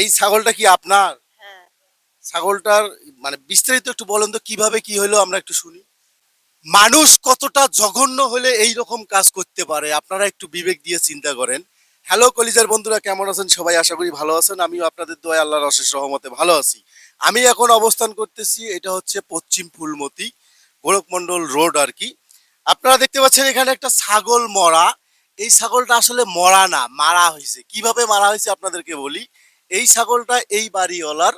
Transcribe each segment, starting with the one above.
এই ছাগলটা কি আপনার? হ্যাঁ। ছাগলটার মানে বিস্তারিত একটু বলেন তো কিভাবে কি হলো আমরা একটু শুনি। মানুষ কতটা জঘন্য হলে এই রকম কাজ করতে পারে আপনারা একটু বিবেক দিয়ে চিন্তা করেন। হ্যালো কলিজার বন্ধুরা, কেমন আছেন সবাই? আশা করি ভালো আছেন। আমিও আপনাদের দোয়ায় আল্লাহর অশেষ রহমতে ভালো আছি। আমি এখন অবস্থান করতেছি, এটা হচ্ছে পশ্চিম ফুলমতি গোরখমন্ডল রোড আর কি। আপনারা দেখতে পাচ্ছেন এখানে একটা ছাগল মরা। এই ছাগলটা আসলে মরা না, মারা হয়েছে। কিভাবে মারা হয়েছে আপনাদেরকে বলি। এই ছাগলটা এই বাড়িওয়ালার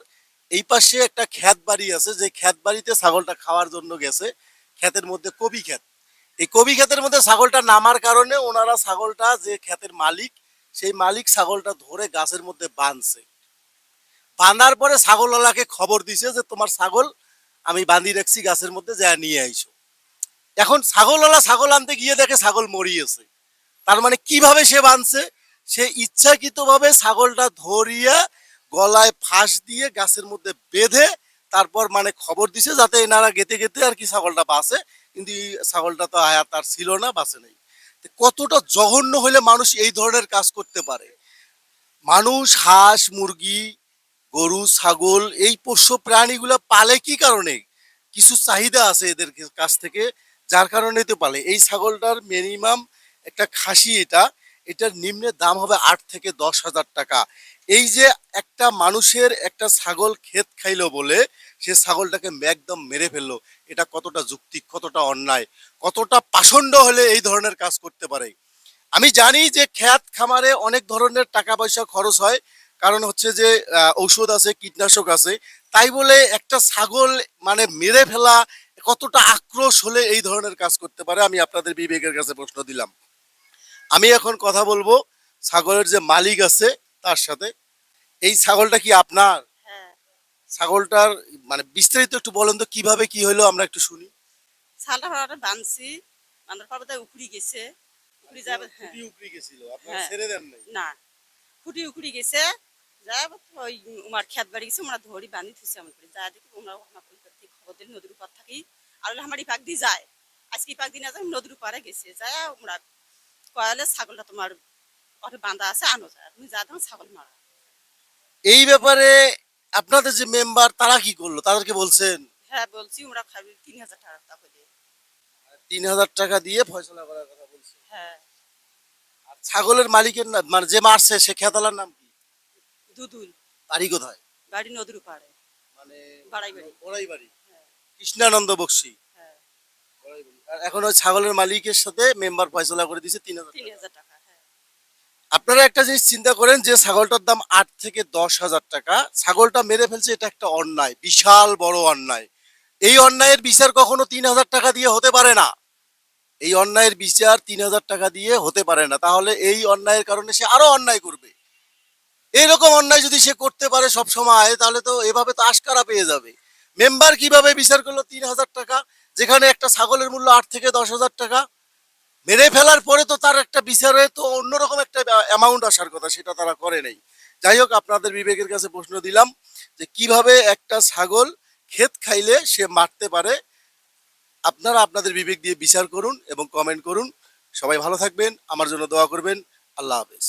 এই পাশে একটা ক্ষেত বাড়ি আছে, যে ক্ষেত বাড়িতে ছাগলটা খাওয়ার জন্য গেছে। ক্ষেতের মধ্যে কবি ক্ষেত, এই কবি ক্ষেতের মধ্যে ছাগলটা নামার কারণে ওনারা ছাগলটা, যে ক্ষেতের মালিক, সেই মালিক ছাগলটা ধরে গাছের মধ্যে বাঁধছে। বাঁধার পরে ছাগলওয়ালাকে খবর দিছে যে তোমার ছাগল আমি বাঁধি রাখছি গাছের মধ্যে, যা নিয়ে আইসো। এখন ছাগলওয়ালা ছাগল আনতে গিয়ে দেখে ছাগল মরিয়েছে। তার মানে কিভাবে সে বাঁধছে? সে ইচ্ছাকৃতভাবে ছাগলটা ধরিয়া গলায় ফাঁস দিয়ে গাছের মধ্যে বেঁধে তারপর মানে খবর দিছে যাতে এনারা গেতে গেতে আর কি ছাগলটা বাঁচে। কিন্তু এই ছাগলটা তো আয়া তার ছিল না, বাঁচে নাই। কতটা জঘন্য হলে মানুষ এই ধরনের কাজ করতে পারে? মানুষ হাঁস মুরগি গরু ছাগল এই পোষ্য প্রাণীগুলো পালে কি কারণে? কিছু চাহিদা আছে এদের কাছ থেকে, যার কারণে তো পালে। এই ছাগলটার মিনিমাম একটা খাসি, এটার নিম্নে দাম হবে 8 থেকে 10 হাজার টাকা। এই যে একটা মানুষের একটা ছাগল ক্ষেত খাইলো বলে সে ছাগলটাকে একদম মেরে ফেললো, এটা কতটা যুক্তি, কতটা অন্যায়, কতটা পাষণ্ড হলে এই ধরনের কাজ করতে পারে? আমি জানি যে খ্যাত খামারে অনেক ধরনের টাকা পয়সা খরচ হয়, কারণ হচ্ছে যে ঔষধ আছে, কীটনাশক আছে। তাই বলে একটা ছাগল মানে মেরে ফেলা, কতটা আক্রোশ হলে এই ধরনের কাজ করতে পারে? আমি আপনাদের বিবেকের কাছে প্রশ্ন দিলাম। আমি এখন কথা বলবো ছাগলের যে মালিক আছে তার সাথে। এই ছাগলটা কি আপনার? হ্যাঁ। ছাগলটার মানে বিস্তারিত একটু বলেন তো কিভাবে কি হলো আমরা একটু শুনি। ছালটা ভাড়াটা বানছি, বান্ধার পর বোধহয় উখড়ি গেছে। উখড়ি যাবে, হ্যাঁ। খুঁটি উপড়ে গেছিল, আপনারা হ্যাঁ। ছেড়ে দেন নাই? না, খুঁটি উখড়ি গেছে। যাই হোক, ওই আমার খেত বাড়ি গেছে, আমরা ধরি বান্ধি থুইছি এমন করে। যা দেখি আমরা ওখানে পরিবার থেকে খবর দিলে নদীর উপর থাকি। আর হলে আমার পাক দিয়ে যায়। আজকে পাক দিন যায় নদীর উপরে গেছে। যায় আমরা কয়ালে ছাগলটা তোমার ওটা বাঁধা আছে, আনো যায়। তুমি যা দেখো ছাগল মারা। এই ব্যাপারে আপনাদের যে মেম্বার তারা কি করলো, তাদেরকে বলছেন? হ্যাঁ বলছি, আমরা খাবি 3,000 টাকা করে। 3,000 টাকা দিয়ে ফয়সলা করার কথা বলছে। হ্যাঁ। আর ছাগলের মালিকের নাম মানে যে মারছে সে খেতালার নাম কি? দুদুল। বাড়ি কোথায়? বাড়ি নদীর উপরে। মানে বাড়াই বাড়ি। ওরাই বাড়ি হ্যাঁ। কৃষ্ণানন্দ বক্সি। হ্যাঁ। ওরাই বাড়ি। আর এখন ওই ছাগলের মালিকের সাথে মেম্বার ফয়সলা করে দিয়েছে 3,000 টাকা। 3,000 টাকা, হ্যাঁ। আপনারা একটা জিনিস চিন্তা করেন যে ছাগলটার দাম 8 থেকে 10 হাজার টাকা, ছাগলটা মেরে ফেলছে, এটা একটা অন্যায়, বিশাল বড় অন্যায়। এই অন্যায়ের বিচার কখনো 3,000 টাকা দিয়ে হতে পারে না। এই অন্যায়ের বিচার 3,000 টাকা দিয়ে হতে পারে না। তাহলে এই অন্যায়ের কারণে সে আরো অন্যায় করবে। এইরকম অন্যায় যদি সে করতে পারে সব সময়, তাহলে তো এভাবে তো আশকারা পেয়ে যাবে। মেম্বার কিভাবে বিচার করলো 3,000 টাকা, যেখানে একটা ছাগলের মূল্য 8 থেকে 10 হাজার টাকা? মেরে ফেলার পরে তো তার একটা বিচারে তো অন্যরকম একটা অ্যামাউন্ট আসার কথা, সেটা তারা করে নাই। যাই হোক, আপনাদের বিবেকের কাছে প্রশ্ন দিলাম যে কিভাবে একটা ছাগল ক্ষেত খাইলে সে মারতে পারে। আপনারা আপনাদের বিবেক দিয়ে বিচার করুন এবং কমেন্ট করুন। সবাই ভালো থাকবেন, আমার জন্য দোয়া করবেন। আল্লাহ হাফেজ।